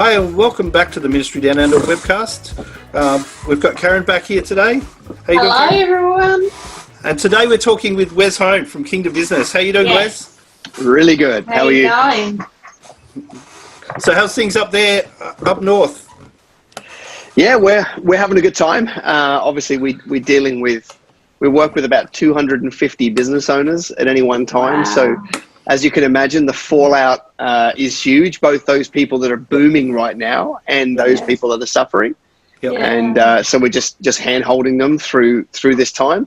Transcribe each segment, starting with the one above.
Hi, and welcome back to the Ministry Down Under webcast. We've got Karen back here today. How you doing, Hello, Karen? everyone. And today we're talking with Wez Hone from Kingdom Business. How you doing, Yes. Wez? Really good. How are you? Going? So how's things up there, up north? Yeah, we're having a good time. Obviously, we work with about 250 business owners at any one time. Wow. So, as you can imagine, the fallout is huge. Both those people that are booming right now and those people that are suffering. Yep. Yeah. And so we're just hand holding them through this time.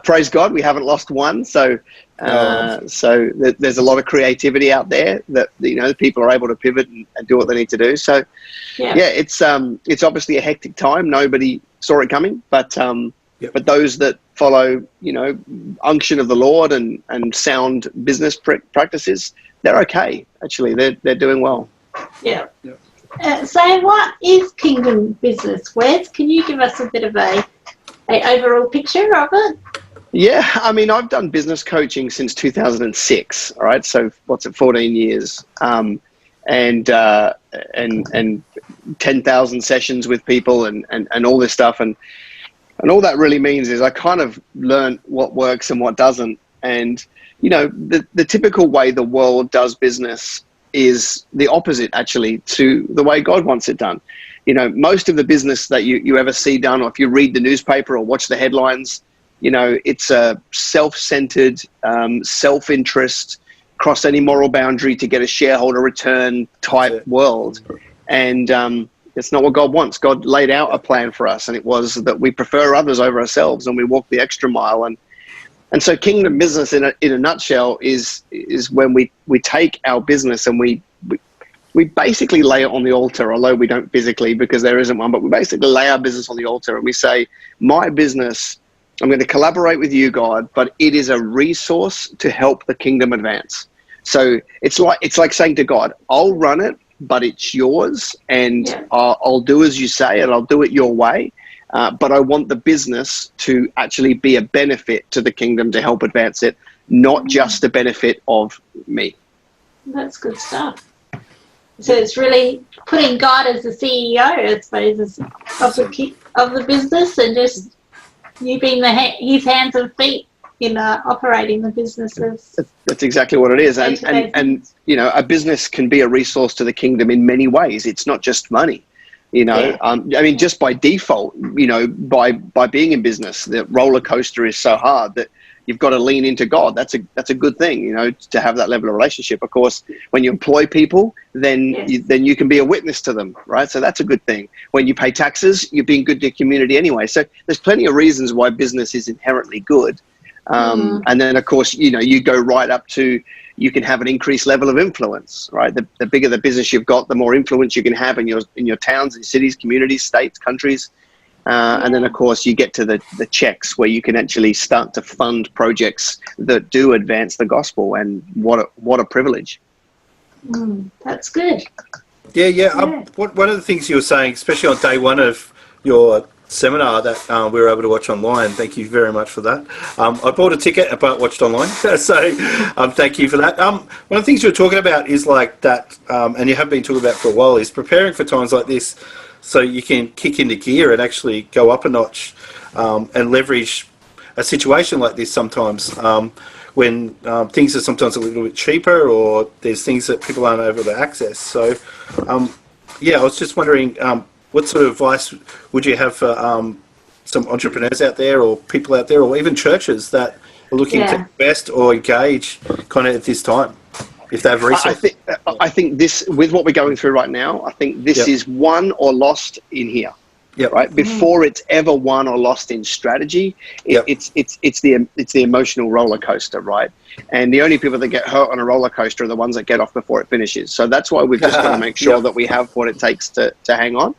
Praise God, we haven't lost one. So there's a lot of creativity out there that people are able to pivot and do what they need to do. So it's obviously a hectic time. Nobody saw it coming, but those that follow unction of the Lord and sound business practices, they're okay. Actually, they're doing well. Yeah. So what is Kingdom Business, Wez? Can you give us a bit of a overall picture of it? Yeah, I mean, I've done business coaching since 2006. All right, so what's it, 14 years, and 10,000 sessions with people and all this stuff, and all that really means is I kind of learned what works and what doesn't. And the typical way the world does business is the opposite, actually, to the way God wants it done. Most of the business that you ever see done, or if you read the newspaper or watch the headlines, it's a self-centered, self-interest, cross any moral boundary to get a shareholder return type world. And it's not what God wants. God laid out a plan for us, and it was that we prefer others over ourselves and we walk the extra mile. And so Kingdom Business in a nutshell is when we take our business and we basically lay it on the altar, although we don't physically because there isn't one, but we basically lay our business on the altar and we say, my business, I'm going to collaborate with you, God, but it is a resource to help the kingdom advance. So it's like saying to God, I'll run it, but it's yours, and I'll do as you say, and I'll do it your way. But I want the business to actually be a benefit to the kingdom to help advance it, not just a benefit of me. That's good stuff. So it's really putting God as the CEO, I suppose, of the business, and just you being his hands and feet in operating the businesses. That's exactly what it is. And a business can be a resource to the kingdom in many ways. It's not just money. I mean, just by default, by being in business, the roller coaster is so hard that you've got to lean into God. That's a good thing, to have that level of relationship. Of course, when you employ people, then you can be a witness to them, right? So that's a good thing. When you pay taxes, you're being good to your community anyway. So there's plenty of reasons why business is inherently good. And then, of course, you go right up to, you can have an increased level of influence, right? The bigger the business you've got, the more influence you can have in your towns and cities, communities, states, countries. And then, of course, you get to the checks where you can actually start to fund projects that do advance the gospel. And what a privilege. That's good. One of the things you were saying, especially on day one of your seminar that we were able to watch online, thank you very much for that. I bought a ticket but watched online, so thank you for that. One of the things you were talking about is like that, and you have been talking about for a while, is preparing for times like this so you can kick into gear and actually go up a notch and leverage a situation like this sometimes when things are sometimes a little bit cheaper, or there's things that people aren't able to access. So I was just wondering, what sort of advice would you have for some entrepreneurs out there, or people out there, or even churches that are looking to invest or engage kind of at this time, if they have resources? I think this, with what we're going through right now, I think this is won or lost in here. Right before it's ever won or lost in strategy, it's the emotional roller coaster, right? And the only people that get hurt on a roller coaster are the ones that get off before it finishes. So that's why we've just got to make sure that we have what it takes to hang on.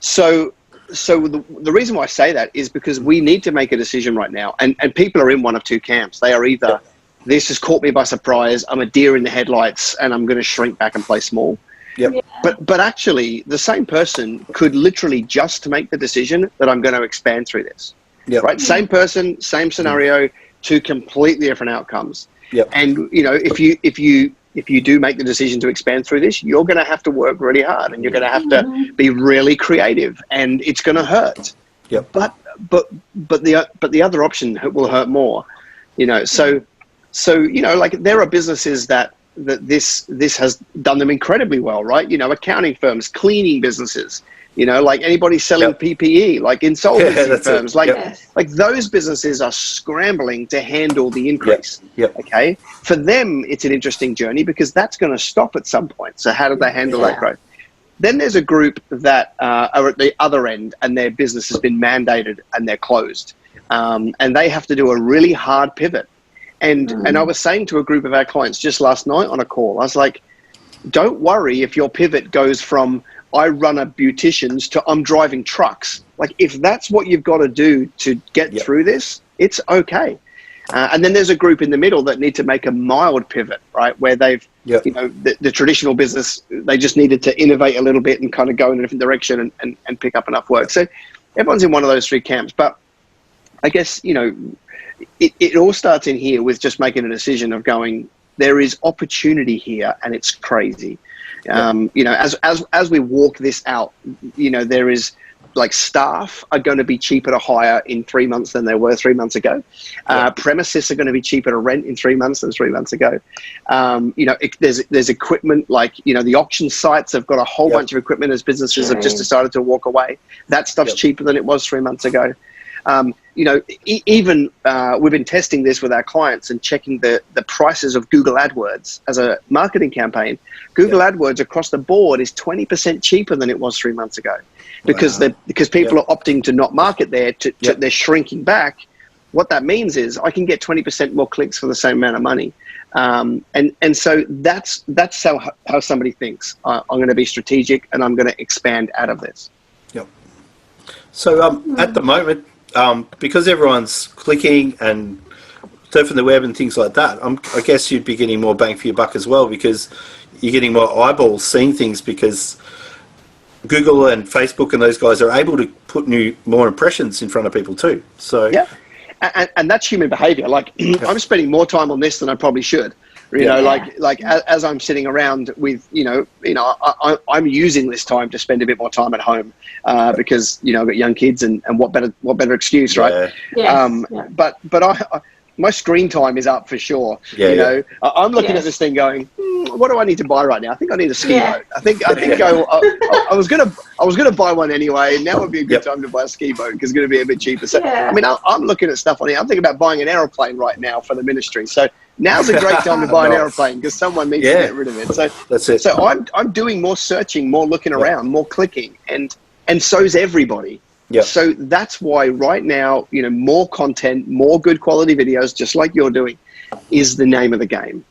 So the reason why I say that is because we need to make a decision right now, and people are in one of two camps. They are either, this has caught me by surprise, I'm a deer in the headlights, and I'm going to shrink back and play small. But actually, the same person could literally just make the decision that I'm going to expand through this. Right? Same person, same scenario, two completely different outcomes. And if you if you do make the decision to expand through this, you're going to have to work really hard, and you're going to have to be really creative, and it's going to hurt. Yep. But the other option will hurt more, you know. So you know, like there are businesses that this has done them incredibly well, right? You know, accounting firms, cleaning businesses, you know, like anybody selling PPE, like insolvency firms, like those businesses are scrambling to handle the increase. Okay, for them it's an interesting journey because that's going to stop at some point. So how do they handle that growth? Then there's a group that are at the other end, and their business has been mandated and they're closed, and they have to do a really hard pivot. And I was saying to a group of our clients just last night on a call, I was like, don't worry if your pivot goes from I run a beautician's to I'm driving trucks. Like if that's what you've got to do to get through this, it's okay. And then there's a group in the middle that need to make a mild pivot, right? Where they've, you know, the traditional business, they just needed to innovate a little bit and kind of go in a different direction and pick up enough work. So everyone's in one of those three camps. But I guess, you know, it all starts in here with just making a decision of going, there is opportunity here and it's crazy. You know, as we walk this out, you know, there is like staff are going to be cheaper to hire in 3 months than they were 3 months ago. Premises are going to be cheaper to rent in 3 months than 3 months ago. You know, there's equipment like, you know, the auction sites have got a whole bunch of equipment as businesses have just decided to walk away. That stuff's cheaper than it was 3 months ago. You know, even we've been testing this with our clients and checking the prices of Google AdWords as a marketing campaign. Google AdWords across the board is 20% cheaper than it was 3 months ago because people are opting to not market there. They're shrinking back. What that means is I can get 20% more clicks for the same amount of money. And so that's how somebody thinks. I'm going to be strategic and I'm going to expand out of this. Yep. So at the moment, because everyone's clicking and surfing the web and things like that, I guess you'd be getting more bang for your buck as well because you're getting more eyeballs seeing things because Google and Facebook and those guys are able to put more impressions in front of people too. So and that's human behavior. Like I'm spending more time on this than I probably should. You know, like as I'm sitting around with, I'm using this time to spend a bit more time at home because, you know, I've got young kids and what better excuse, right? But my screen time is up for sure. You know, I'm looking at this thing going, what do I need to buy right now? I think I need a ski boat. I think I was gonna buy one anyway. And now would be a good time to buy a ski boat because it's going to be a bit cheaper. So I mean, I'm looking at stuff on here. I'm thinking about buying an aeroplane right now for the ministry. So now's a great time to buy an airplane because someone needs to get rid of it. So that's it. So I'm doing more searching, more looking around, more clicking, and so's everybody. So that's why right now, you know, more content, more good quality videos, just like you're doing, is the name of the game.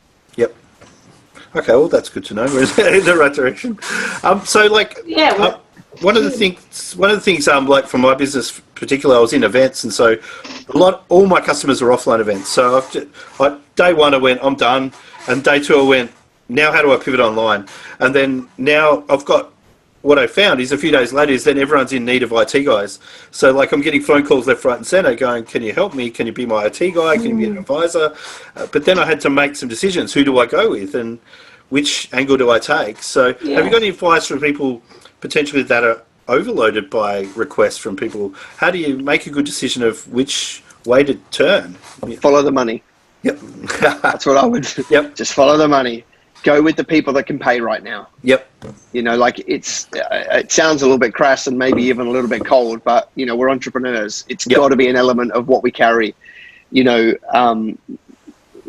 Okay, well that's good to know. We're in the right direction. So like, one of the things, like for my business, particularly, I was in events, and so all my customers are offline events. So day one I went, I'm done, and day two I went, now how do I pivot online? And then now I've got. What I found is a few days later is then everyone's in need of IT guys. So like I'm getting phone calls left, right and centre going, can you help me? Can you be my IT guy? Can you be an advisor? But then I had to make some decisions. Who do I go with and which angle do I take? So have you got any advice from people potentially that are overloaded by requests from people? How do you make a good decision of which way to turn? Follow the money. That's what I would do. Just follow the money. Go with the people that can pay right now. You know, like it sounds a little bit crass and maybe even a little bit cold, but you know, we're entrepreneurs. It's got to be an element of what we carry. You know,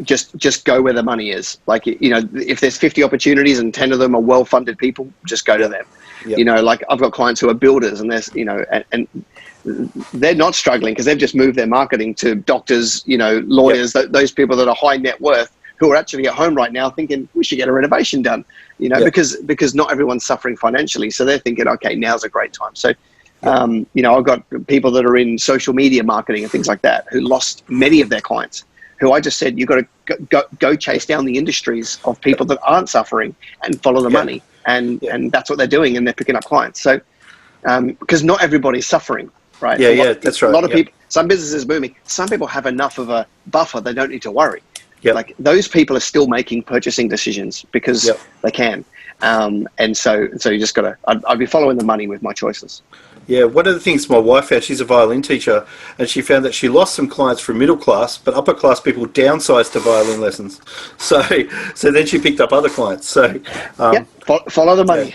just go where the money is. Like, you know, if there's 50 opportunities and 10 of them are well-funded people, just go to them. You know, like I've got clients who are builders and there's, you know, and they're not struggling because they've just moved their marketing to doctors, you know, lawyers, those people that are high net worth, who are actually at home right now thinking we should get a renovation done, you know, because not everyone's suffering financially. So they're thinking, okay, now's a great time. So, you know, I've got people that are in social media marketing and things like that who lost many of their clients, who I just said, you've got to go chase down the industries of people that aren't suffering and follow the money. And that's what they're doing. And they're picking up clients. So, because not everybody's suffering, right? That's right. A lot of people, some businesses booming, some people have enough of a buffer. They don't need to worry. Yep. Like those people are still making purchasing decisions because Yep. they can. And so you just got to, I'd be following the money with my choices. Yeah, one of the things my wife found, she's a violin teacher, and she found that she lost some clients from middle class, but upper class people downsized to violin lessons. So then she picked up other clients. So Follow the money.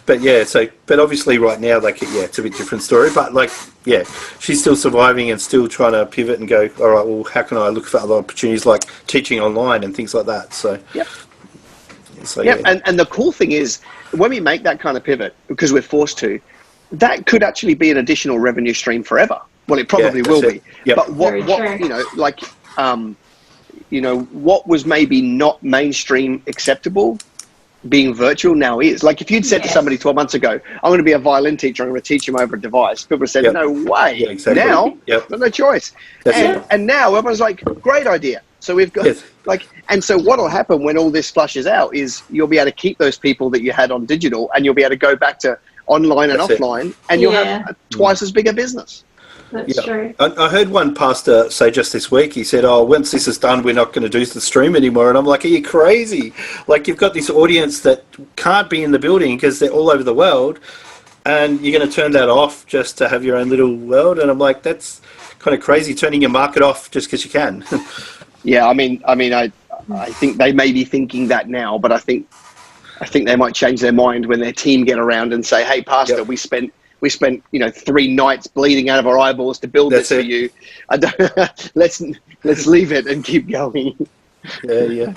But obviously right now, like, it's a bit different story. But like, she's still surviving and still trying to pivot and go, all right, well, how can I look for other opportunities like teaching online and things like that? So And the cool thing is when we make that kind of pivot, because we're forced to, that could actually be an additional revenue stream forever. Well, it probably will be. Yep. But what what was maybe not mainstream acceptable, being virtual now is. Like if you'd said to somebody 12 months ago, I'm going to be a violin teacher, I'm going to teach them over a device, people would have said, no way. Yeah, exactly. Now, no choice. And now everyone's like, great idea. So we've got and so what'll happen when all this flushes out is you'll be able to keep those people that you had on digital, and you'll be able to go back to online and offline, and you'll have twice as big a business. That's true. I heard one pastor say just this week, he said, once this is done, we're not going to do the stream anymore. And I'm like, are you crazy? Like, you've got this audience that can't be in the building because they're all over the world, and you're going to turn that off just to have your own little world? And I'm like, that's kind of crazy, turning your market off just because you can. I think they may be thinking that now, but I think they might change their mind when their team get around and say, "Hey, Pastor, we spent 3 nights bleeding out of our eyeballs to build this for you. Let's leave it and keep going." Yeah.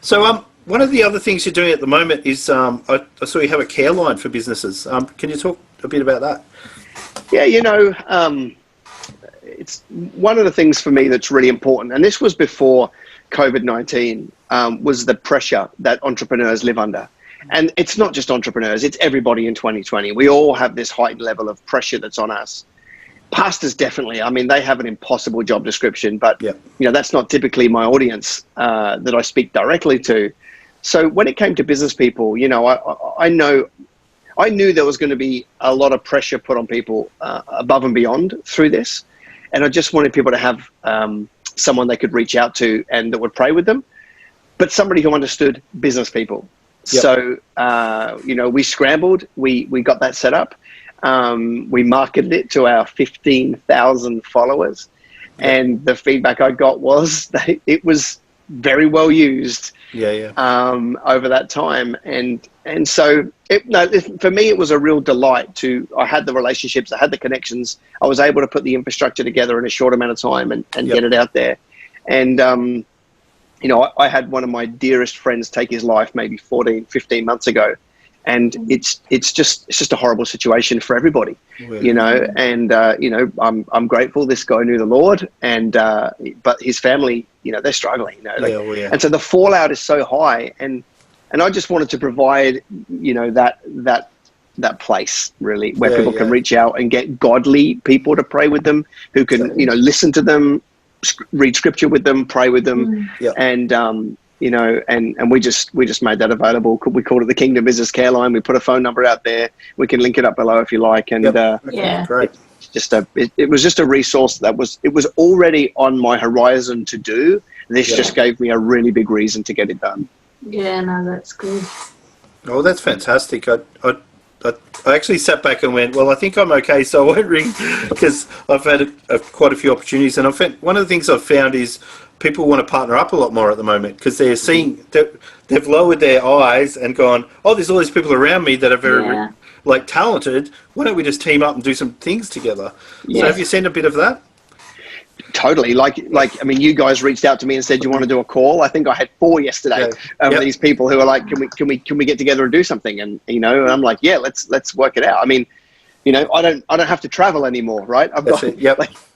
So one of the other things you're doing at the moment is I saw you have a care line for businesses. Can you talk a bit about that? Yeah, it's one of the things for me that's really important, and this was before COVID-19, was the pressure that entrepreneurs live under. And it's not just entrepreneurs, it's everybody in 2020. We all have this heightened level of pressure that's on us. Pastors definitely, they have an impossible job description, but that's not typically my audience that I speak directly to. So when it came to business people, I knew there was going to be a lot of pressure put on people above and beyond through this. And I just wanted people to have someone they could reach out to and that would pray with them, but somebody who understood business people. Yep. So, we scrambled, we got that set up. We marketed it to our 15,000 followers. Yep. And the feedback I got was that it was very well used over that time. And so for me, it was a real delight I had the relationships, I had the connections. I was able to put the infrastructure together in a short amount of time and get it out there. And, I had one of my dearest friends take his life maybe 15 months ago. And it's just a horrible situation for everybody, and, I'm grateful this guy knew the Lord, and, but his family, they're struggling, and so the fallout is so high, and I just wanted to provide, that place really where people can reach out and get godly people to pray with them, who can, listen to them, read scripture with them, pray with them, and, and we just made that available. We called it the Kingdom Business Care Line. We put a phone number out there. We can link it up below if you like. And great. It was just a resource that was already on my horizon to do. This just gave me a really big reason to get it done. Yeah, no, that's good. Oh, that's fantastic. I actually sat back and went, well, I think I'm okay, so I won't ring, because I've had quite a few opportunities. And one of the things I've found is people want to partner up a lot more at the moment, because they're seeing, they've lowered their eyes and gone, there's all these people around me that are very talented. Why don't we just team up and do some things together? Yes. So have you seen a bit of that? Totally. You guys reached out to me and said you want to do a call. I think I had 4 yesterday of these people who are like, can we get together and do something? And and I'm like, yeah, let's work it out. I don't have to travel anymore, right? I've got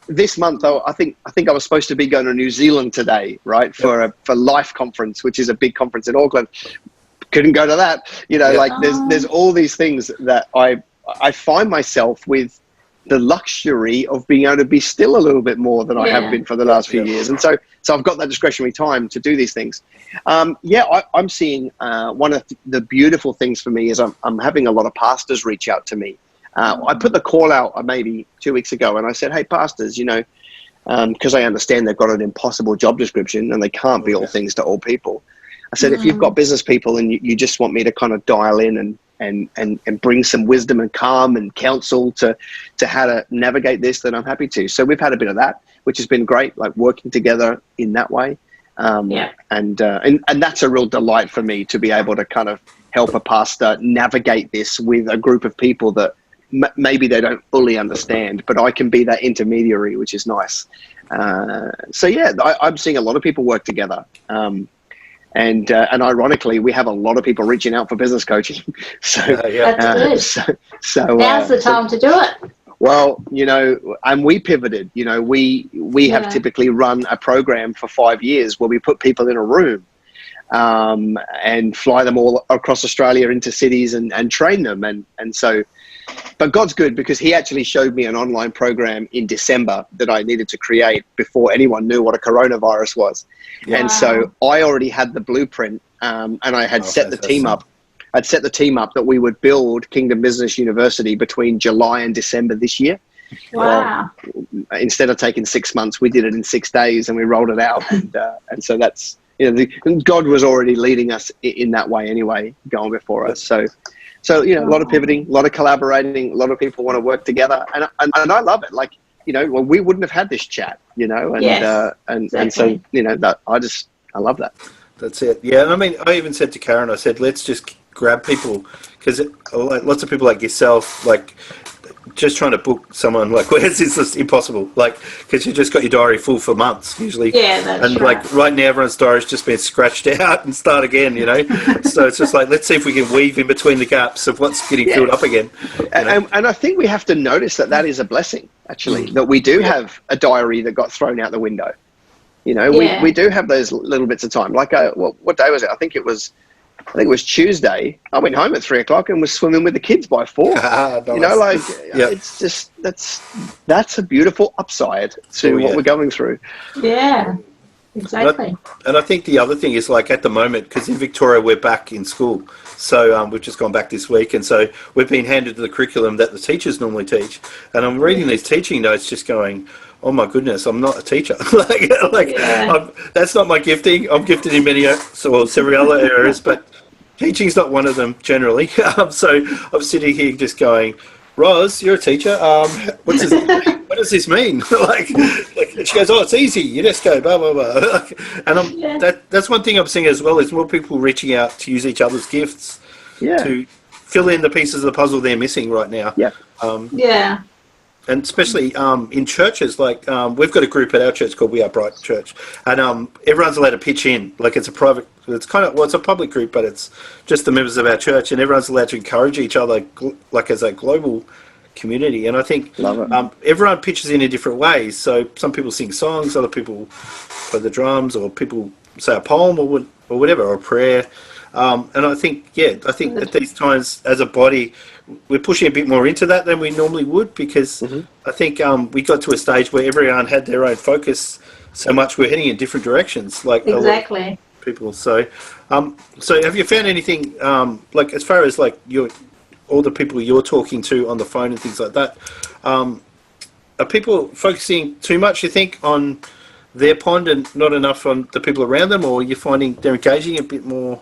this month though. I think I was supposed to be going to New Zealand today, right, for Life Conference, which is a big conference in Auckland. Couldn't go to that. There's all these things that I find myself with the luxury of being able to be still a little bit more than I have been for the last few years. And so I've got that discretionary time to do these things. I'm seeing one of the beautiful things for me is I'm having a lot of pastors reach out to me. I put the call out maybe 2 weeks ago, and I said, hey, pastors, because I understand they've got an impossible job description and they can't be all things to all people. I said, if you've got business people and you just want me to kind of dial in and bring some wisdom and calm and counsel to how to navigate this, then I'm happy to. So we've had a bit of that, which has been great, like working together in that way. And that's a real delight for me to be able to kind of help a pastor navigate this with a group of people that maybe they don't fully understand, but I can be that intermediary, which is nice. So yeah, I'm seeing a lot of people work together. And ironically, we have a lot of people reaching out for business coaching. So, That's good. So now's the time to do it. Well, and we pivoted. We have typically run a program for 5 years where we put people in a room and fly them all across Australia into cities and train them. And so, but God's good, because he actually showed me an online program in December that I needed to create before anyone knew what a coronavirus was. Yeah. And so I already had the blueprint and I had set the team up. I'd set the team up that we would build Kingdom Business University between July and December this year. Wow. Well, instead of taking 6 months, we did it in 6 days and we rolled it out. And so that's, God was already leading us in that way anyway, going before us. So a lot of pivoting, a lot of collaborating, a lot of people want to work together. And I love it. Like, well, we wouldn't have had this chat, and so, I love that. That's it. Yeah. And I mean, I even said to Karen, I said, let's just grab people, because lots of people like yourself, like, just trying to book someone like Wez is just impossible, like, because you just got your diary full for months usually. Yeah, that's and right. Like right now everyone's diary's just been scratched out and start again, So it's just like, let's see if we can weave in between the gaps of what's getting filled up again. And I think we have to notice that is a blessing, actually, that we do have a diary that got thrown out the window. We do have those little bits of time. Like, what day was it? I think it was Tuesday. I went home at 3:00 and was swimming with the kids by 4. Nice. It's just, that's a beautiful upside to what we're going through. Yeah, exactly. And I think the other thing is, like, at the moment, because in Victoria we're back in school, so we've just gone back this week, and so we've been handed the curriculum that the teachers normally teach, and I'm reading these teaching notes just going, oh my goodness, I'm not a teacher. That's not my gifting. I'm gifted in several other areas, but teaching's not one of them generally. So I'm sitting here just going, Roz, you're a teacher. What does this mean? like, she goes, oh, it's easy. You just go blah blah blah. And that's one thing I'm seeing as well, is more people reaching out to use each other's gifts to fill in the pieces of the puzzle they're missing right now. And especially in churches, like we've got a group at our church called We Are Bright Church, and everyone's allowed to pitch in. Like, it's a private, it's a public group, but it's just the members of our church, and everyone's allowed to encourage each other, like, as a global community. And I think everyone pitches in different ways. So some people sing songs, other people play the drums, or people say a poem or whatever, or a prayer. And I think at these times as a body, we're pushing a bit more into that than we normally would, because I think we got to a stage where everyone had their own focus so much, we're heading in different directions. Like, exactly. People. So have you found anything, like, as far as like all the people you're talking to on the phone and things like that, are people focusing too much, you think, on their pond and not enough on the people around them, or you're finding they're engaging a bit more,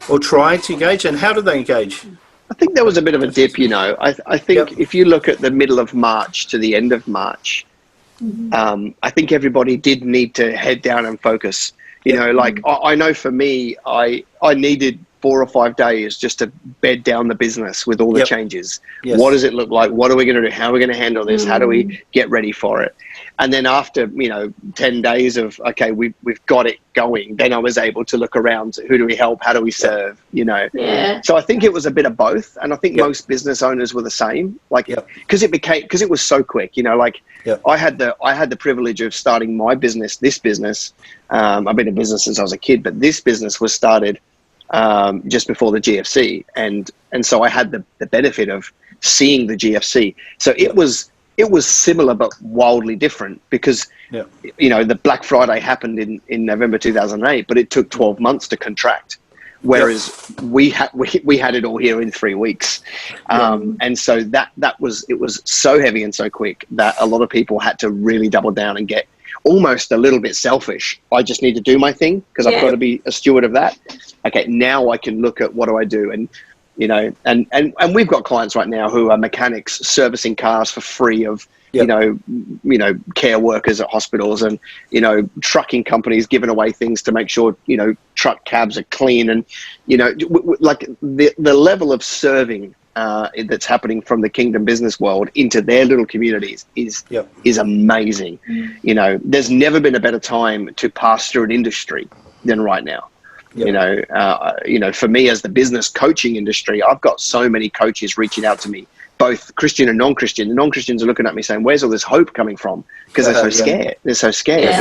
or trying to engage? And how do they engage? I think there was a bit of a dip, I think if you look at the middle of March to the end of March, I think everybody did need to head down and focus. Like, I know for me, I needed 4 or 5 days just to bed down the business with all the changes. Yes. What does it look like? What are we going to do? How are we going to handle this? How do we get ready for it? And then after, 10 days of, okay, we've got it going, then I was able to look around. Who do we help? How do we serve? Yeah. So I think it was a bit of both. And I think most business owners were the same, like, because it was so quick, I had the privilege of starting this business. I've been in business since I was a kid, but this business was started just before the GFC. And so I had the benefit of seeing the GFC. So it was similar but wildly different, because the Black Friday happened in November 2008, but it took 12 months to contract. whereas we had it all here in 3 weeks, and so it was so heavy and so quick that a lot of people had to really double down and get almost a little bit selfish. I just need to do my thing because I've got to be a steward of that. Okay, now I can look at what do I do, and and we've got clients right now who are mechanics servicing cars for free of care workers at hospitals, and trucking companies giving away things to make sure truck cabs are clean, and like the level of serving that's happening from the Kingdom business world into their little communities is amazing. There's never been a better time to pass through an industry than right now. For me as the business coaching industry, I've got so many coaches reaching out to me, both Christian and non-Christian. The non-Christians are looking at me saying, "Where's all this hope coming from?" Because they're so scared. They're so scared,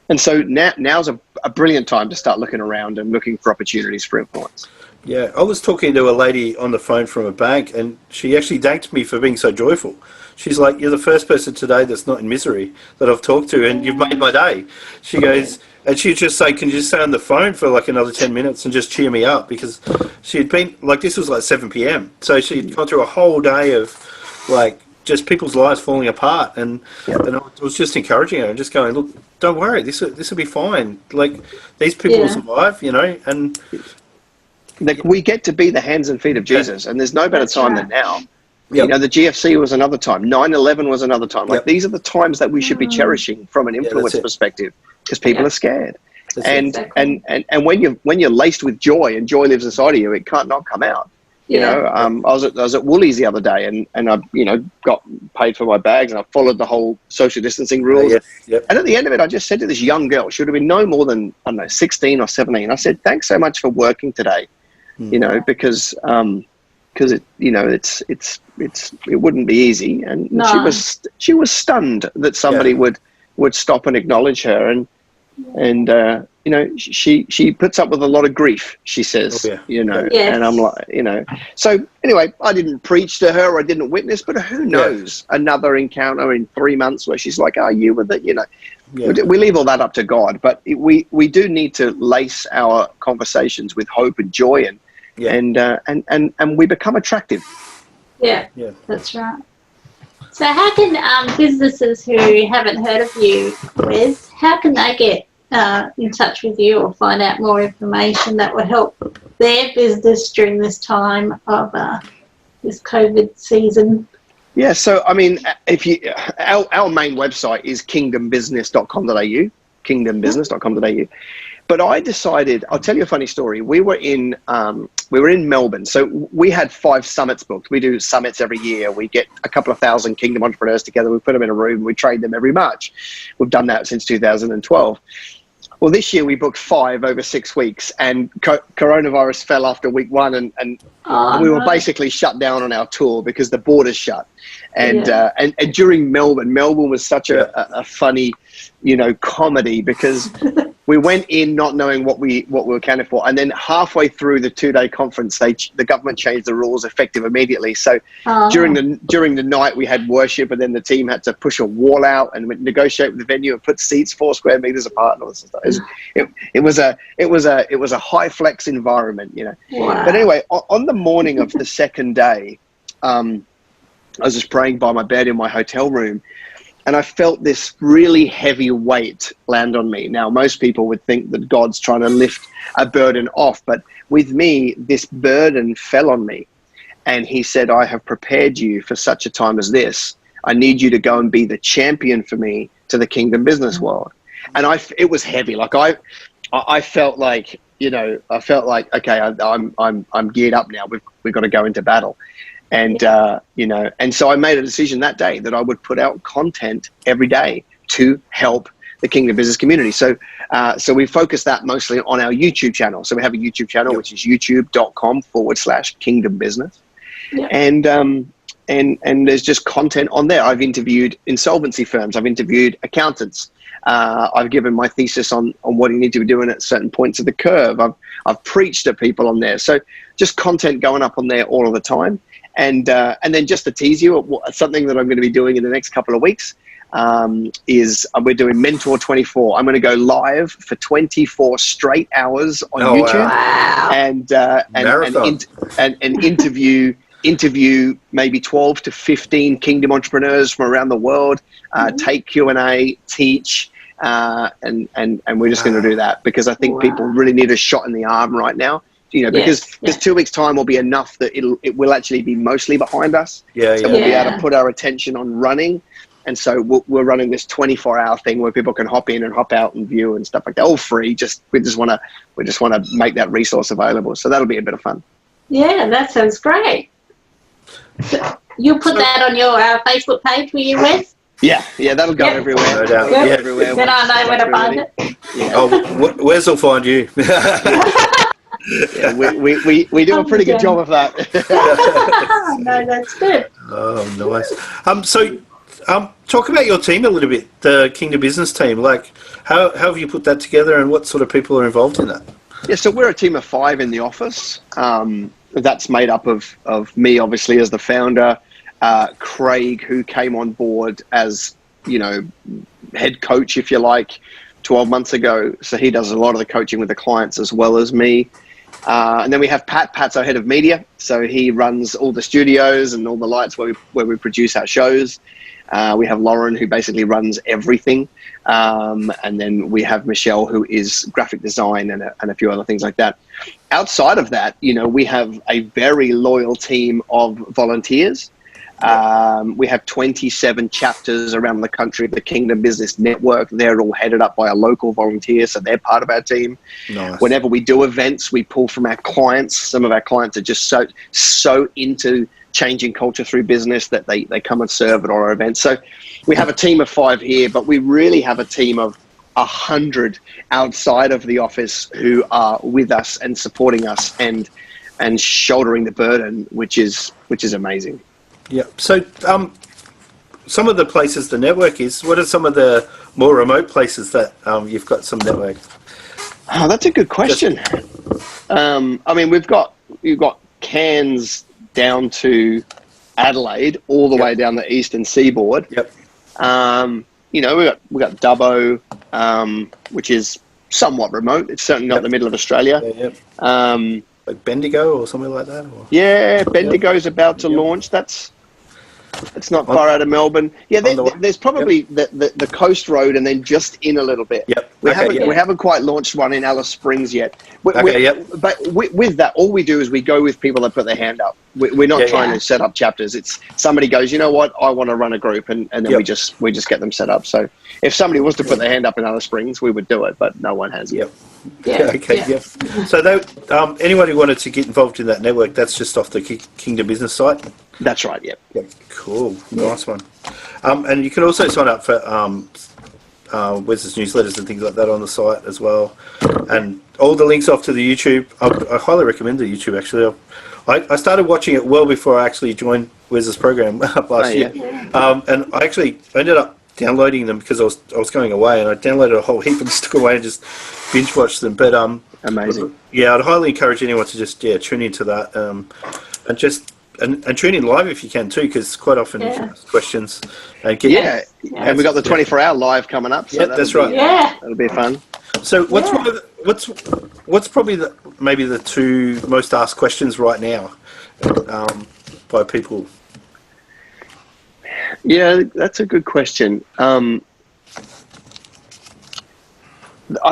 and so now's a brilliant time to start looking around and looking for opportunities for influence. Yeah, I was talking to a lady on the phone from a bank, and she actually thanked me for being so joyful. She's like, "You're the first person today that's not in misery that I've talked to, and you've made my day." She goes, and she'd just say, "Can you just stay on the phone for like another 10 minutes and just cheer me up?" Because she had been, like, this was like 7 p.m. So she'd gone through a whole day of, like, just people's lives falling apart. And I was just encouraging her and just going, "Look, don't worry, this will be fine. Like, these people will survive, and... Like, we get to be the hands and feet of Jesus, and there's no better time than now. The GFC was another time. 9/11 was another time. Like, these are the times that we should be cherishing from an influence perspective, because people are scared. And when you're laced with joy, and joy lives inside of you, it can't not come out. I was at Woolies the other day, and I got paid for my bags, and I followed the whole social distancing rules. And at the end of it, I just said to this young girl, she would have been no more than, I don't know, 16 or 17. I said, "Thanks so much for working today." Because it wouldn't be easy, and she was stunned that somebody would stop and acknowledge her, and she puts up with a lot of grief, she says. And I'm like, so anyway, I didn't preach to her, or I didn't witness, but who knows, another encounter in 3 months where she's like, "Are you with it?" We leave all that up to God, but we do need to lace our conversations with hope and joy, and we become attractive. That's right. So how can businesses who haven't heard of you, Wez, how can they get in touch with you or find out more information that would help their business during this time of this COVID season? Yeah, so I mean, if our main website is kingdombusiness.com.au, kingdombusiness.com.au. But I decided, I'll tell you a funny story. We were in Melbourne, so we had 5 summits booked. We do summits every year. We get a couple of thousand Kingdom entrepreneurs together. We put them in a room. We train them every March. We've done that since 2012. Well, this year we booked 5 over 6 weeks, and coronavirus fell after week 1, and we were basically shut down on our tour because the borders shut. And during Melbourne was such a funny, comedy, because we went in not knowing what we were accounted for, and then halfway through the 2-day conference, the government changed the rules effective immediately. So during the night we had worship, and then the team had to push a wall out and negotiate with the venue and put seats 4 square meters apart and all this stuff. It was a high flex environment, Wow. But anyway, on the morning of the second day, I was just praying by my bed in my hotel room, and I felt this really heavy weight land on me. Now, most people would think that God's trying to lift a burden off, but with me, this burden fell on me. And he said, "I have prepared you for such a time as this. I need you to go and be the champion for me to the Kingdom business world." And it was heavy. Like I felt like, okay, I'm geared up now. We've got to go into battle. And, and so I made a decision that day that I would put out content every day to help the Kingdom business community. So we focus that mostly on our YouTube channel. So we have a YouTube channel, which is youtube.com/Kingdom business. And there's just content on there. I've interviewed insolvency firms. I've interviewed accountants. I've given my thesis on what you need to be doing at certain points of the curve. I've preached to people on there. So just content going up on there all of the time. And then just to tease you, something that I'm going to be doing in the next couple of weeks, is we're doing Mentor 24. I'm going to go live for 24 straight hours on YouTube. Wow. And interview maybe 12 to 15 Kingdom entrepreneurs from around the world, take Q&A, teach, and we're just going to do that because I think people really need a shot in the arm right now. Because 2 weeks' time will be enough that it will actually be mostly behind us. So we'll be able to put our attention on running. And so we're running this 24-hour thing where people can hop in and hop out and view and stuff like that, all free. We just want to make that resource available. So that'll be a bit of fun. Yeah, that sounds great. So you'll put that on your Facebook page, will you, Wez? Yeah, that'll go everywhere. No doubt. Yep. Everywhere. Then I know where to find it. Yeah. Oh, Wes will find you. Yeah, we do a pretty good job of that. No, that's good. Oh, nice. So, talk about your team a little bit, the Kingdom Business team. Like, how have you put that together, and what sort of people are involved in that? Yeah, so we're a team of 5 in the office. That's made up of me, obviously, as the founder, Craig, who came on board as, head coach, if you like, 12 months ago. So he does a lot of the coaching with the clients as well as me. And then we have Pat. Pat's our head of media. So he runs all the studios and all the lights where we produce our shows. We have Lauren, who basically runs everything. And then we have Michelle, who is graphic design and a few other things like that. Outside of that, we have a very loyal team of volunteers. We have 27 chapters around the country of the Kingdom Business Network. They're all headed up by a local volunteer, so they're part of our team. Nice. Whenever we do events, we pull from our clients. Some of our clients are just so into changing culture through business that they come and serve at our events. So we have a team of 5 here, but we really have a team of 100 outside of the office who are with us and supporting us and shouldering the burden, which is amazing. Yeah. So, some of the places the network is, what are some of the more remote places that you've got some network? Oh, that's a good question. I mean, we've got Cairns down to Adelaide, all the way down the eastern seaboard. Yep. We got Dubbo, which is somewhat remote. It's certainly not the middle of Australia. Yeah, yep. Like Bendigo or something like that? Or? Yeah, Bendigo's about to launch. It's not far out of Melbourne. Yeah, there's probably the coast road and then just in a little bit. Yep. We haven't quite launched one in Alice Springs yet. But with that, all we do is we go with people that put their hand up. We're not trying to set up chapters. It's somebody goes, you know what, I want to run a group, and then we just get them set up. So if somebody was to put their hand up in Alice Springs, we would do it, but no one has yet. Yep. So anyone who wanted to get involved in that network, that's just off the Kingdom Business site? That's right, yep. Cool, nice one. And you can also sign up for Wez's newsletters and things like that on the site as well. And all the links off to the YouTube. I highly recommend the YouTube, actually. I started watching it well before I actually joined Wez's program last year. And I actually ended up downloading them because I was going away, and I downloaded a whole heap and stuck away and just binge watched them. But amazing. Yeah, I'd highly encourage anyone to just tune into that and tune in live if you can too, because quite often you can ask questions and get and we got the 24-hour live coming up. So that's right. That'll be fun. So what's probably maybe the 2 most asked questions right now by people? Yeah, that's a good question. I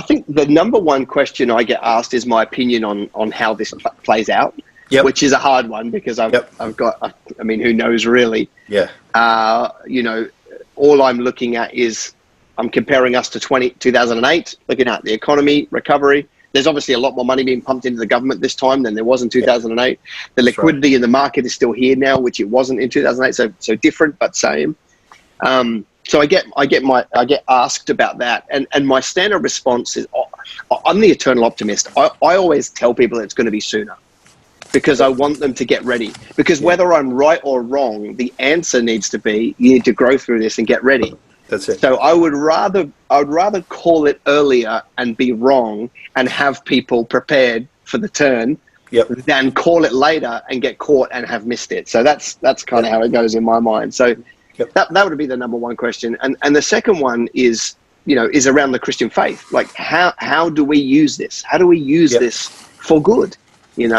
think the number one question I get asked is my opinion on how this plays out, which is a hard one because I've got, I mean, who knows really? Yeah. All I'm looking at is I'm comparing us to 2008, looking at the economy, recovery. There's obviously a lot more money being pumped into the government this time than there was in 2008. The liquidity in the market is still here now, which it wasn't in 2008. So different, but same. So I get asked about that, and my standard response is, I'm the eternal optimist. I always tell people it's going to be sooner, because I want them to get ready. Because whether I'm right or wrong, the answer needs to be, you need to grow through this and get ready. That's it. So I would rather call it earlier and be wrong and have people prepared for the turn than call it later and get caught and have missed it. So that's kind of how it goes in my mind. So Yep. That would be the number one question. And the second one is, is around the Christian faith. Like, how do we use this? How do we use this for good? And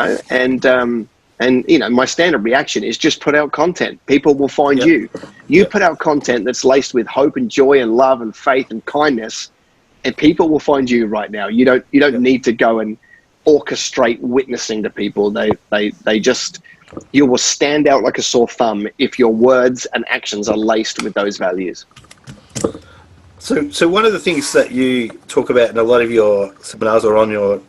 my standard reaction is just put out content. People will find you. You put out content that's laced with hope and joy and love and faith and kindness, and people will find you right now. You don't need to go and orchestrate witnessing to people. They just, you will stand out like a sore thumb if your words and actions are laced with those values. So one of the things that you talk about in a lot of your seminars or on your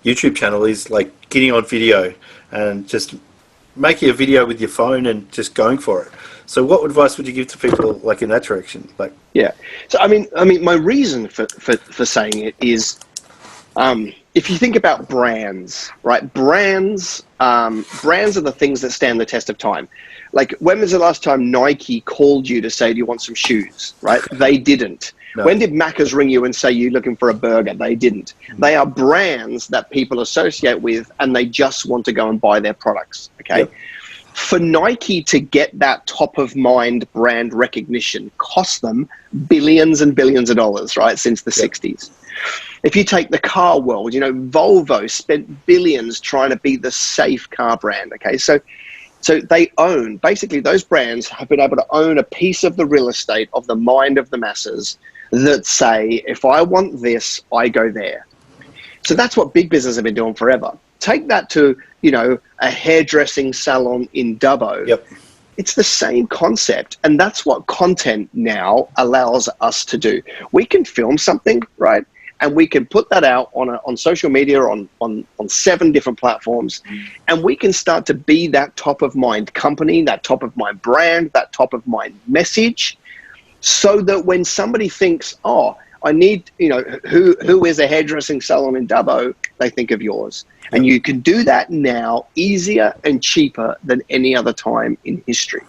YouTube channel is like getting on video and just making a video with your phone and just going for it. So what advice would you give to people like in that direction? Like, yeah. So I mean, my reason for saying it is, if you think about brands, right? Brands are the things that stand the test of time. Like, when was the last time Nike called you to say, do you want some shoes, right? They didn't. No. When did Macca's ring you and say you're looking for a burger? They didn't. They are brands that people associate with, and they just want to go and buy their products, okay? Yep. For Nike to get that top-of-mind brand recognition cost them billions and billions of dollars, right, since the 60s. If you take the car world, Volvo spent billions trying to be the safe car brand, okay? So they own, basically those brands have been able to own a piece of the real estate of the mind of the masses that say, if I want this, I go there. So that's what big business have been doing forever. Take that to, a hairdressing salon in Dubbo. Yep. It's the same concept, and that's what content now allows us to do. We can film something, right? And we can put that out on social media, on 7 different platforms, and we can start to be that top of mind company, that top of mind brand, that top of mind message, so that when somebody thinks, oh, I need, who is a hairdressing salon in Dubbo, they think of yours. Yep. And you can do that now easier and cheaper than any other time in history.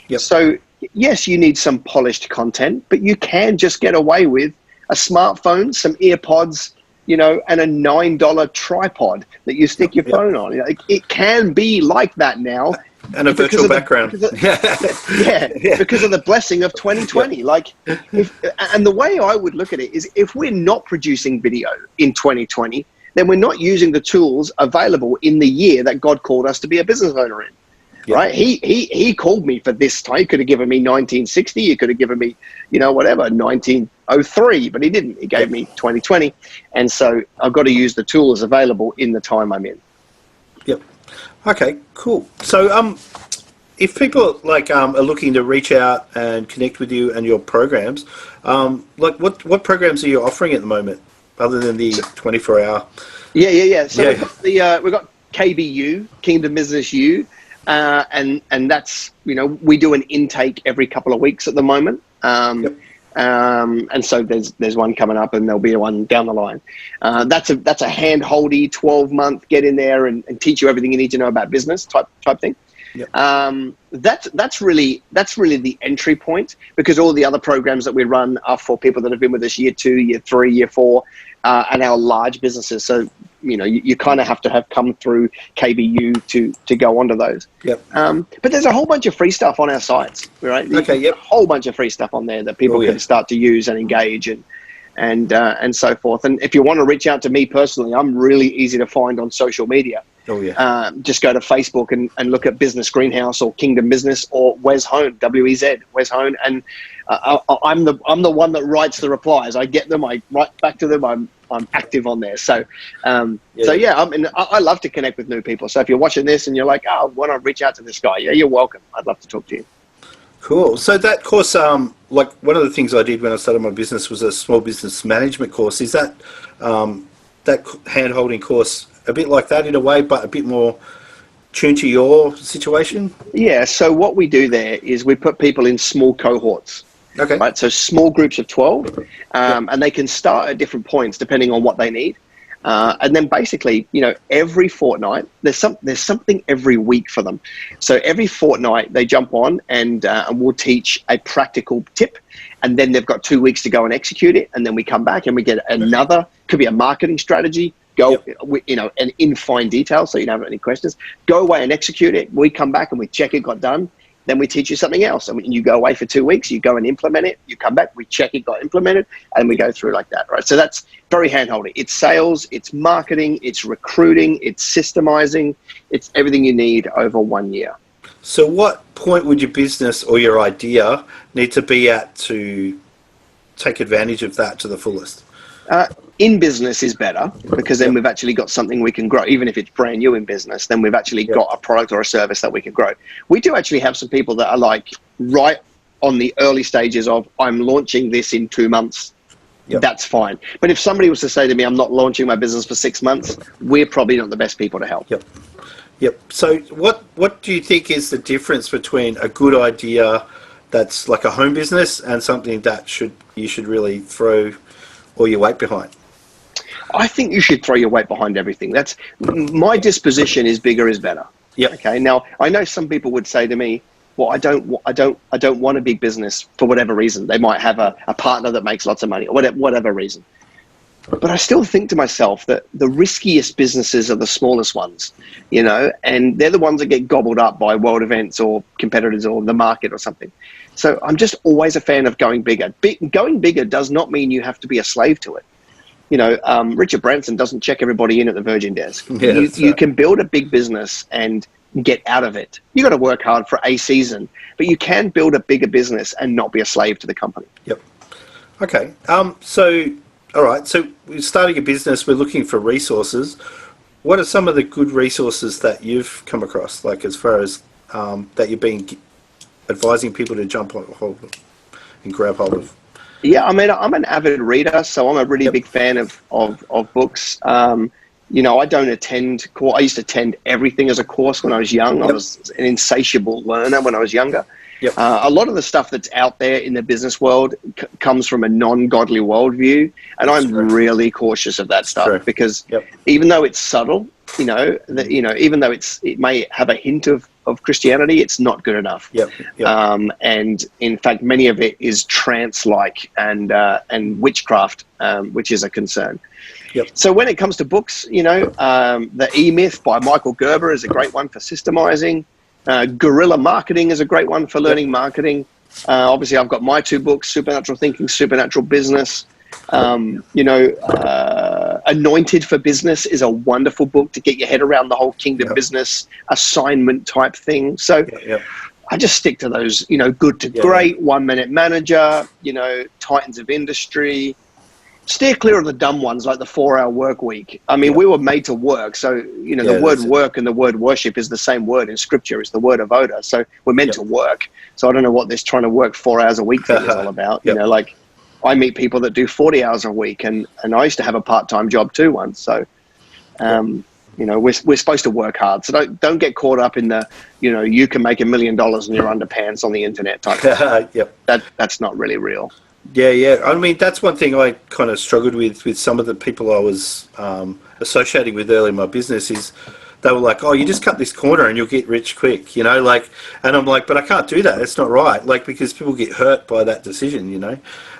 Yep. So yes, you need some polished content, but you can just get away with a smartphone, some earpods, and a $9 tripod that you stick your phone on. It can be like that now. And a virtual background. Because of the blessing of 2020. Yeah. Like, and the way I would look at it is, if we're not producing video in 2020, then we're not using the tools available in the year that God called us to be a business owner in. Yeah. Right? He called me for this time. He could have given me 1960. He could have given me, whatever, 1903, but he didn't. He gave me 2020. And so I've got to use the tools available in the time I'm in. Yep. Okay, cool. So if people are looking to reach out and connect with you and your programs, what programs are you offering at the moment other than the 24-hour? Yeah. So we've got KBU, Kingdom Business U. And that's, we do an intake every couple of weeks at the moment. And so there's one coming up, and there'll be one down the line. That's a hand-holdy 12-month get in there and teach you everything you need to know about business type thing. Yep. That's really the entry point, because all the other programs that we run are for people that have been with us year 2, year 3, year 4, and our large businesses. So you kind of have to have come through KBU to go onto those. Yep. But there's a whole bunch of free stuff on our sites, right? Okay. Yep. A whole bunch of free stuff on there that people can start to use and engage and so forth. And if you want to reach out to me personally, I'm really easy to find on social media. Oh yeah. Just go to Facebook and look at Business Greenhouse or Kingdom Business or Wez Hone, W-E-Z, Wez Hone, and I'm the one that writes the replies. I get them, I write back to them. I'm active on there. So I love to connect with new people. So if you're watching this and you're like, oh, I want to reach out to this guy, you're welcome. I'd love to talk to you. Cool. So that course, one of the things I did when I started my business was a small business management course. Is that that hand-holding course a bit like that in a way, but a bit more tuned to your situation? Yeah. So what we do there is we put people in small cohorts. Okay. Right. So small groups of 12, and they can start at different points depending on what they need. And then basically, every fortnight, there's something every week for them. So every fortnight they jump on and we'll teach a practical tip, and then they've got 2 weeks to go and execute it. And then we come back and we get another, could be a marketing strategy, and in fine detail. So you don't have any questions, go away and execute it. We come back and we check it got done. then we teach you something else. And you go away for 2 weeks, you go and implement it, you come back, we check it got implemented, and we go through like that, right? So that's very hand-holding. It's sales, it's marketing, it's recruiting, it's systemizing, it's everything you need over 1 year. So what point would your business or your idea need to be at to take advantage of that to the fullest? In business is better, because then we've actually got something we can grow. Even if it's brand new in business, then we've actually got a product or a service that we can grow. We do actually have some people that are like right on the early stages of, I'm launching this in 2 months. That's fine. But if somebody was to say to me, I'm not launching my business for 6 months, we're probably not the best people to help. So what do you think is the difference between a good idea that's like a home business and something that you should really throw all your weight behind? I think you should throw your weight behind everything. That's my disposition is bigger is better. Okay. Now I know some people would say to me, well, I don't want a big business for whatever reason. They might have a partner that makes lots of money or whatever reason. But I still think to myself that the riskiest businesses are the smallest ones, and they're the ones that get gobbled up by world events or competitors or the market or something. So I'm just always a fan of going bigger. Going bigger does not mean you have to be a slave to it. Richard Branson doesn't check everybody in at the Virgin desk. You can build a big business and get out of it. You got to work hard for a season, but you can build a bigger business and not be a slave to the company. Okay. All right, so we're starting a business, we're looking for resources. What are some of the good resources that you've come across, like as far as that you've been advising people to jump on hold and grab hold of? Yeah, I mean, I'm an avid reader, so I'm a really big fan of books. I don't attend I used to attend everything as a course when I was young. I was an insatiable learner when I was younger. A lot of the stuff that's out there in the business world comes from a non-godly worldview, and I'm really cautious of that stuff because even though it's subtle, even though it may have a hint of Christianity, it's not good enough. And in fact, many of it is trance-like and witchcraft, which is a concern. So when it comes to books, the E-Myth by Michael Gerber is a great one for systemizing. Guerrilla Marketing is a great one for learning marketing. Obviously, I've got my 2 books, Supernatural Thinking, Supernatural Business. Anointed for Business is a wonderful book to get your head around the whole kingdom business assignment type thing. So I just stick to those, good to great, 1 Minute Manager, Titans of Industry. Steer clear of the dumb ones like the 4-hour work week. I mean, we were made to work. So, the word work and the word worship is the same word in scripture. It's the word of Oda. So we're meant to work. So I don't know what this trying to work 4 hours a week thing is all about. Like I meet people that do 40 hours a week and I used to have a part-time job too once. So, we're supposed to work hard. So don't get caught up in the, you can make $1 million in your underpants on the internet type thing. That's not really real. I mean, that's one thing I kind of struggled with some of the people I was associating with early in my business is they were like, oh, you just cut this corner and you'll get rich quick, and I'm like, but I can't do that. It's not right. Like, because people get hurt by that decision,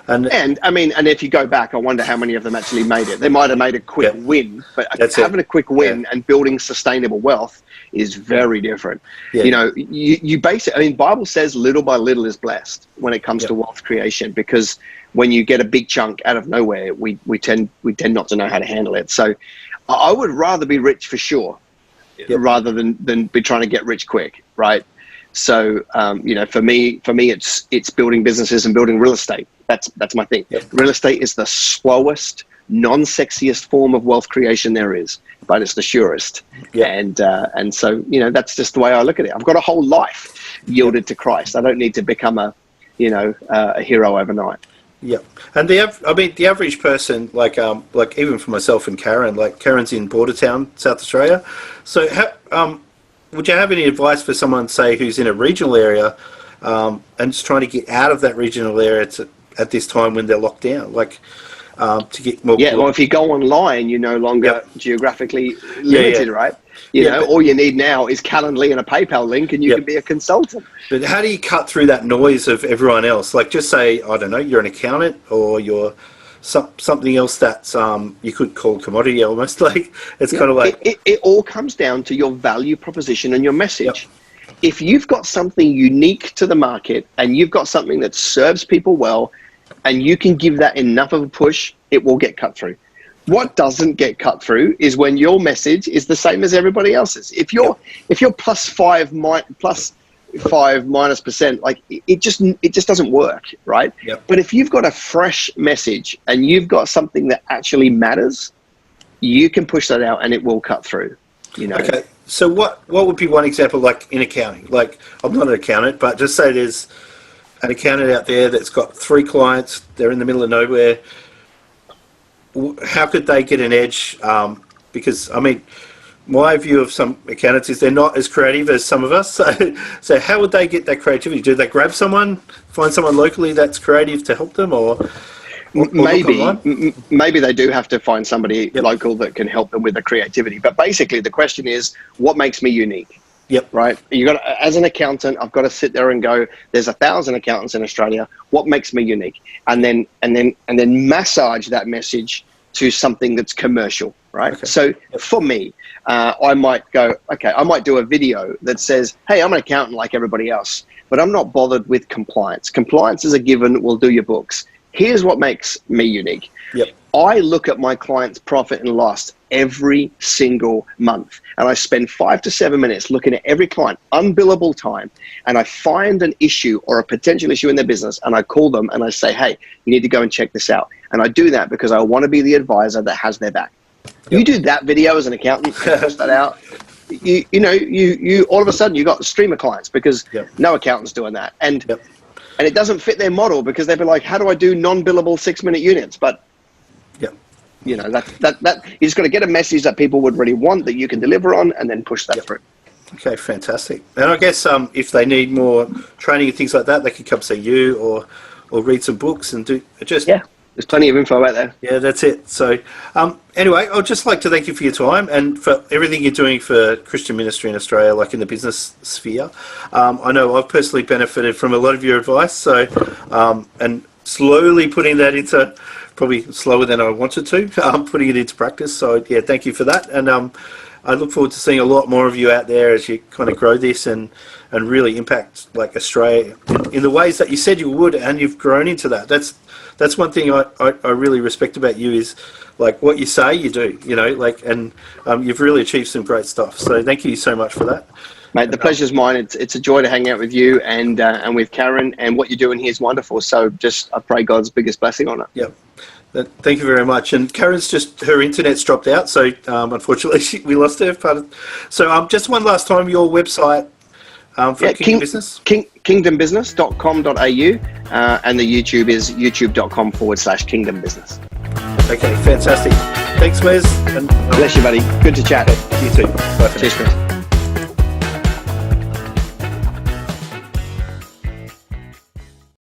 And I mean, and if you go back, I wonder how many of them actually made it. They might have made a quick win, but having a quick win and building sustainable wealth is very different. You basically, I mean, Bible says little by little is blessed when it comes to wealth creation, because when you get a big chunk out of nowhere, we tend not to know how to handle it. So I would rather be rich for sure, rather than be trying to get rich quick, right? So for me, it's building businesses and building real estate. That's my thing. Real estate is the slowest, non-sexiest form of wealth creation there is, but it's the surest. And so that's just the way I look at it. I've got a whole life yielded to Christ. I don't need to become a hero overnight. And the average person, like even for myself and Karen, like Karen's in Bordertown, South Australia. So would you have any advice for someone, say, who's in a regional area and just trying to get out of that regional area at this time when they're locked down, to get more? Well, if you go online, you're no longer geographically limited, right? All you need now is Calendly and a PayPal link, and you can be a consultant. But how do you cut through that noise of everyone else? Like, just say, I don't know, you're an accountant or you're something else that's you could call commodity almost. Like, it's kind of like it all comes down to your value proposition and your message. if you've got something unique to the market and you've got something that serves people well and you can give that enough of a push, it will get cut through. What doesn't get cut through is when your message is the same as everybody else's. If you're plus 5 minus percent, like it just doesn't work, right? Yep. But if you've got a fresh message and you've got something that actually matters, you can push that out and it will cut through. You know. Okay. So what would be one example, like in accounting? Like, I'm not an accountant, but just say there's an accountant out there that's got 3 clients. They're in the middle of nowhere. How could they get an edge? Because, I mean, my view of some accountants is they're not as creative as some of us. So how would they get that creativity? Do they grab someone, find someone locally that's creative to help them, or maybe they do have to find somebody local that can help them with the creativity. But basically, the question is, what makes me unique? Yep. Right. You got, as an accountant, I've got to sit there and go, there's 1,000 accountants in Australia. What makes me unique? And then massage that message to something that's commercial. Right. Okay. So for me, I might go, okay, I might do a video that says, hey, I'm an accountant like everybody else, but I'm not bothered with compliance. Compliance is a given. We'll do your books. Here's what makes me unique. Yep. I look at my clients' profit and loss every single month, and I spend 5 to 7 minutes looking at every client, unbillable time, and I find an issue or a potential issue in their business, and I call them and I say, hey, you need to go and check this out. And I do that because I want to be the advisor that has their back. Yep. You do that video as an accountant, push that out. You all of a sudden you got a stream of clients because no accountant's doing that, and it doesn't fit their model because they'd be like, how do I do non-billable 6-minute units? But you know, that you just got to get a message that people would really want that you can deliver on, and then push that through. Okay, fantastic. And I guess if they need more training and things like that, they can come see you or read some books and do just There's plenty of info out there. Yeah, that's it. So anyway, I'd just like to thank you for your time and for everything you're doing for Christian ministry in Australia, like in the business sphere. I know I've personally benefited from a lot of your advice, so and slowly putting that into, probably slower than I wanted to, putting it into practice. So yeah, thank you for that. And I look forward to seeing a lot more of you out there as you kind of grow this and really impact like Australia in the ways that you said you would, and you've grown into that. That's one thing I really respect about you is like what you say you do, you know, like, and you've really achieved some great stuff. So thank you so much for that. Mate, the pleasure's mine. It's a joy to hang out with you and with Karen, and what you're doing here is wonderful. So just, I pray God's biggest blessing on it. Yep. Thank you very much. And Karen's her internet's dropped out, so unfortunately we lost her. So just one last time, your website for Kingdom Business? Kingdombusiness.com.au, and the YouTube is youtube.com/Kingdom Business. Okay, fantastic. Thanks, Wez. And bless you, buddy. Good to chat. You too. Bye for now. Cheers, Chris.